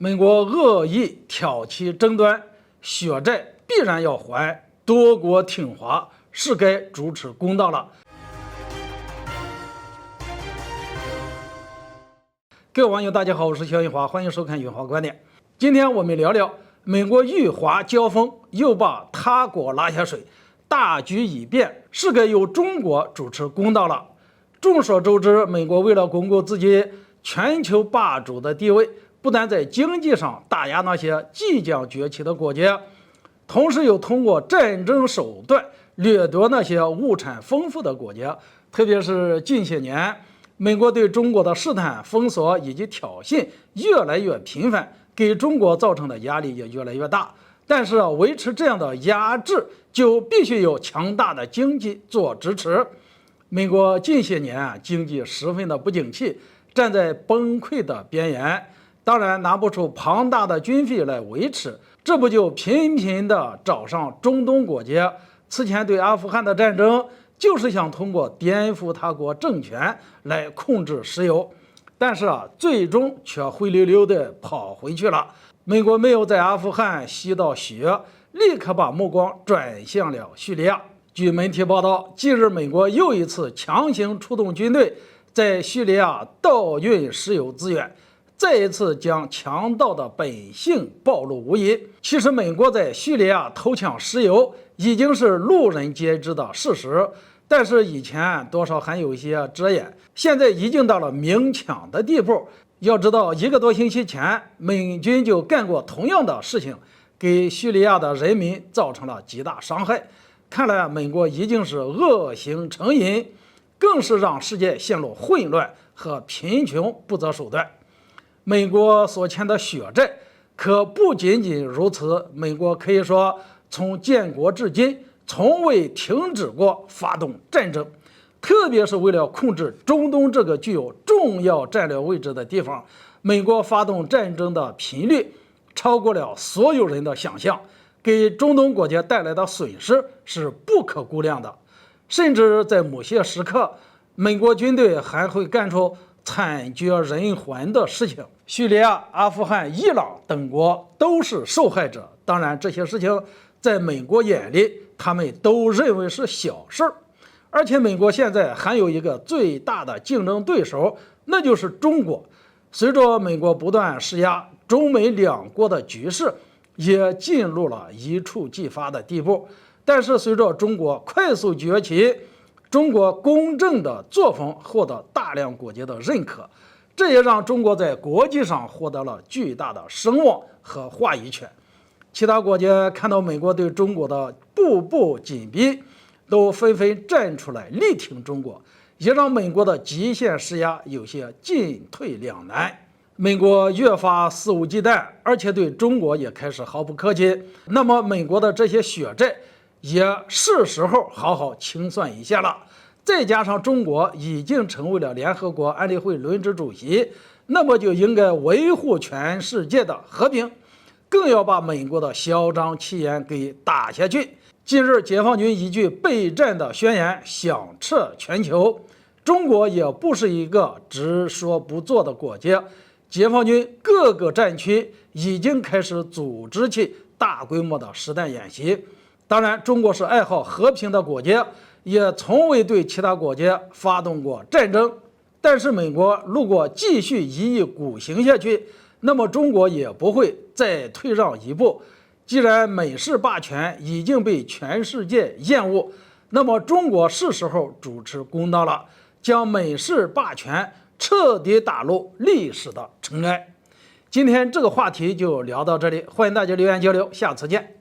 美国恶意挑起争端，血债必然要还，多国挺华，是该主持公道了。各位网友，大家好，我是肖云华，欢迎收看云华观点。今天我们聊聊美国与华交锋，又把他国拉下水，大局已变，是该由中国主持公道了。众所周知，美国为了巩固自己全球霸主的地位，不但在经济上打压那些即将崛起的国家，同时又通过战争手段掠夺那些物产丰富的国家。特别是近些年，美国对中国的试探、封锁以及挑衅越来越频繁，给中国造成的压力也越来越大。但是维持这样的压制，就必须有强大的经济做支持。美国近些年经济十分的不景气，站在崩溃的边缘，当然拿不出庞大的军费来维持，这不就频频的找上中东国家。此前对阿富汗的战争，就是想通过颠覆他国政权来控制石油，但是最终却灰溜溜的跑回去了。美国没有在阿富汗吸到血，立刻把目光转向了叙利亚。据媒体报道，近日美国又一次强行出动军队，在叙利亚盗运石油资源，再一次将强盗的本性暴露无遗。其实，美国在叙利亚偷抢石油已经是路人皆知的事实，但是以前多少还有一些遮掩，现在已经到了明抢的地步。要知道，1个多星期前，美军就干过同样的事情，给叙利亚的人民造成了极大伤害。看来美国已经是恶行成瘾，更是让世界陷入混乱和贫穷不择手段。美国所欠的血债可不仅仅如此，美国可以说从建国至今从未停止过发动战争，特别是为了控制中东这个具有重要战略位置的地方，美国发动战争的频率超过了所有人的想象，给中东国家带来的损失是不可估量的。甚至在某些时刻，美国军队还会干出惨绝人寰的事情。叙利亚、阿富汗、伊朗等国都是受害者，当然这些事情在美国眼里，他们都认为是小事儿。而且美国现在还有一个最大的竞争对手，那就是中国。随着美国不断施压，中美两国的局势也进入了一触即发的地步。但是随着中国快速崛起，中国公正的作风获得大量国家的认可，这也让中国在国际上获得了巨大的声望和话语权。其他国家看到美国对中国的步步紧逼，都纷纷站出来力挺中国，也让美国的极限施压有些进退两难。美国越发肆无忌惮，而且对中国也开始毫不客气。那么美国的这些血债也是时候好好清算一下了。再加上中国已经成为了联合国安理会轮值主席，那么就应该维护全世界的和平，更要把美国的嚣张气焰给打下去。近日，解放军一句备战的宣言响彻全球，中国也不是一个只说不做的国家。解放军各个战区已经开始组织起大规模的实弹演习。当然，中国是爱好和平的国家，也从未对其他国家发动过战争。但是美国如果继续一意孤行下去，那么中国也不会再退让一步。既然美式霸权已经被全世界厌恶，那么中国是时候主持公道了，将美式霸权彻底打入历史的尘埃。今天这个话题就聊到这里，欢迎大家留言交流，下次见。